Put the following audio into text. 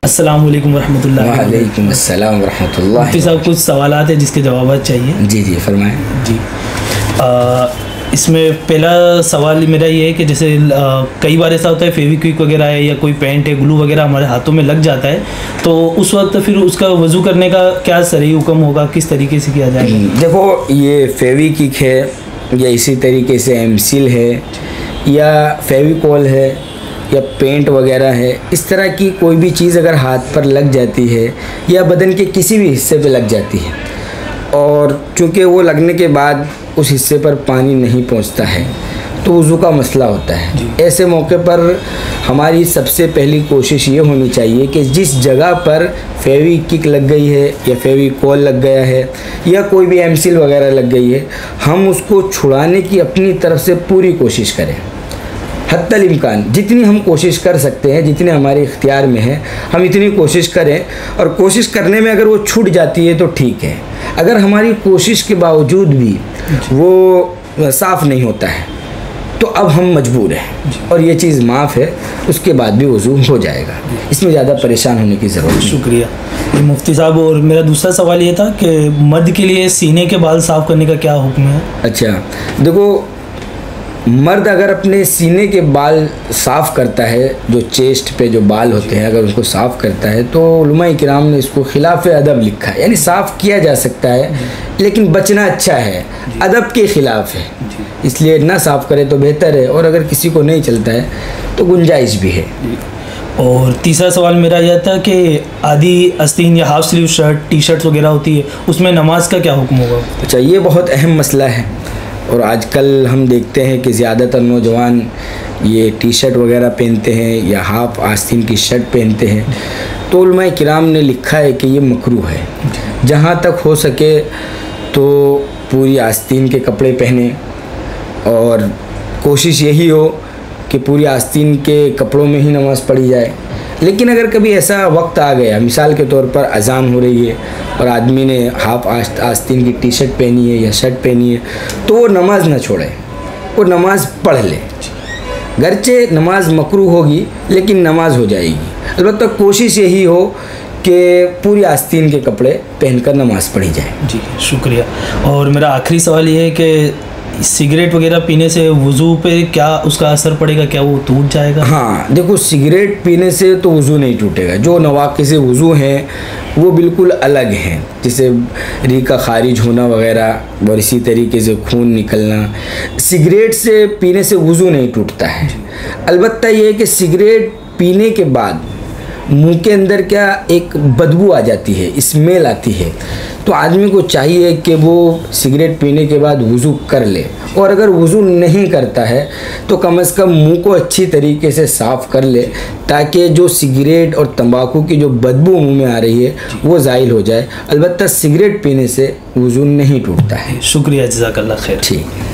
السلام علیکم ورحمۃ اللہ. وعلیکم السلام ورحمۃ اللہ. مفتی صاحب کچھ سوالات ہیں جس کے جوابات چاہیے. جی فرمائیں. جی اس میں پہلا سوال میرا یہ ہے کہ جیسے کئی بار ایسا ہوتا ہے فیوی کوئک وغیرہ ہے یا کوئی پینٹ ہے گلو وغیرہ ہمارے ہاتھوں میں لگ جاتا ہے, تو اس وقت پھر اس کا وضو کرنے کا کیا صحیح حکم ہوگا, کس طریقے سے کیا جائے گا؟ دیکھو یہ فیوی کوئک ہے یا اسی طریقے سے ایم سیل ہے یا فیویکول ہے یا پینٹ وغیرہ ہے, اس طرح کی کوئی بھی چیز اگر ہاتھ پر لگ جاتی ہے یا بدن کے کسی بھی حصے پہ لگ جاتی ہے اور چونکہ وہ لگنے کے بعد اس حصے پر پانی نہیں پہنچتا ہے تو وضو کا مسئلہ ہوتا ہے. ایسے موقع پر ہماری سب سے پہلی کوشش یہ ہونی چاہیے کہ جس جگہ پر فیوی کوئک لگ گئی ہے یا فیویکول لگ گیا ہے یا کوئی بھی ایم سیل وغیرہ لگ گئی ہے, ہم اس کو چھڑانے کی اپنی طرف سے پوری کوشش کریں. حتی الامکان جتنی ہم کوشش کر سکتے ہیں, جتنے ہمارے اختیار میں ہے, ہم اتنی کوشش کریں. اور کوشش کرنے میں اگر وہ چھوٹ جاتی ہے تو ٹھیک ہے, اگر ہماری کوشش کے باوجود بھی وہ صاف نہیں ہوتا ہے تو اب ہم مجبور ہیں اور یہ چیز معاف ہے, اس کے بعد بھی وضو ہو جائے گا. اس میں زیادہ پریشان ہونے کی ضرورت نہیں. شکریہ مفتی صاحب. اور میرا دوسرا سوال یہ تھا کہ مرد کے لیے سینے کے بال صاف کرنے کا کیا حکم ہے؟ اچھا دیکھو, مرد اگر اپنے سینے کے بال صاف کرتا ہے, جو چیسٹ پہ جو بال ہوتے ہیں اگر ان کو صاف کرتا ہے, تو علماء کرام نے اس کو خلاف ادب لکھا ہے. یعنی صاف کیا جا سکتا ہے لیکن بچنا اچھا ہے, ادب کے خلاف ہے, اس لیے نہ صاف کرے تو بہتر ہے. اور اگر کسی کو نہیں چلتا ہے تو گنجائش بھی ہے. اور تیسرا سوال میرا یہ تھا کہ آدھی آستین یا half sleeve shirt T shirts وغیرہ ہوتی ہے, اس میں نماز کا کیا حکم ہوگا؟ اچھا یہ بہت اہم مسئلہ ہے اور آج کل ہم دیکھتے ہیں کہ زیادہ تر نوجوان یہ ٹی شرٹ وغیرہ پہنتے ہیں یا ہاف آستین کی شرٹ پہنتے ہیں. تو علماء کرام نے لکھا ہے کہ یہ مکروہ ہے. جہاں تک ہو سکے تو پوری آستین کے کپڑے پہنیں اور کوشش یہی ہو کہ پوری آستین کے کپڑوں میں ہی نماز پڑھی جائے. لیکن اگر کبھی ایسا وقت آ گیا, مثال کے طور پر اذان ہو رہی ہے اور آدمی نے ہاف آستین کی ٹی شرٹ پہنی ہے یا شرٹ پہنی ہے, تو وہ نماز نہ چھوڑے, وہ نماز پڑھ لے. گرچہ نماز مکروہ ہوگی لیکن نماز ہو جائے گی. البتہ کوشش یہی ہو کہ پوری آستین کے کپڑے پہن کر نماز پڑھی جائے. جی شکریہ. اور میرا آخری سوال یہ ہے کہ سگریٹ وغیرہ پینے سے وضو پہ کیا اس کا اثر پڑے گا, کیا وہ ٹوٹ جائے گا؟ ہاں دیکھو, سگریٹ پینے سے تو وضو نہیں ٹوٹے گا. جو نواقص وضو ہیں وہ بالکل الگ ہیں, جیسے ریح کا خارج ہونا وغیرہ اور اسی طریقے سے خون نکلنا. سگریٹ سے پینے سے وضو نہیں ٹوٹتا ہے. البتہ یہ ہے کہ سگریٹ پینے کے بعد منہ کے اندر کیا ایک بدبو آ جاتی ہے, اسمیل آتی ہے. تو آدمی کو چاہیے کہ وہ سگریٹ پینے کے بعد وضو کر لے, اور اگر وضو نہیں کرتا ہے تو کم از کم منہ کو اچھی طریقے سے صاف کر لے, تاکہ جو سگریٹ اور تمباکو کی جو بدبو منہ میں آ رہی ہے وہ زائل ہو جائے. البتہ سگریٹ پینے سے وضو نہیں ٹوٹتا ہے. شکریہ, جزاک اللہ خیر. ٹھیک.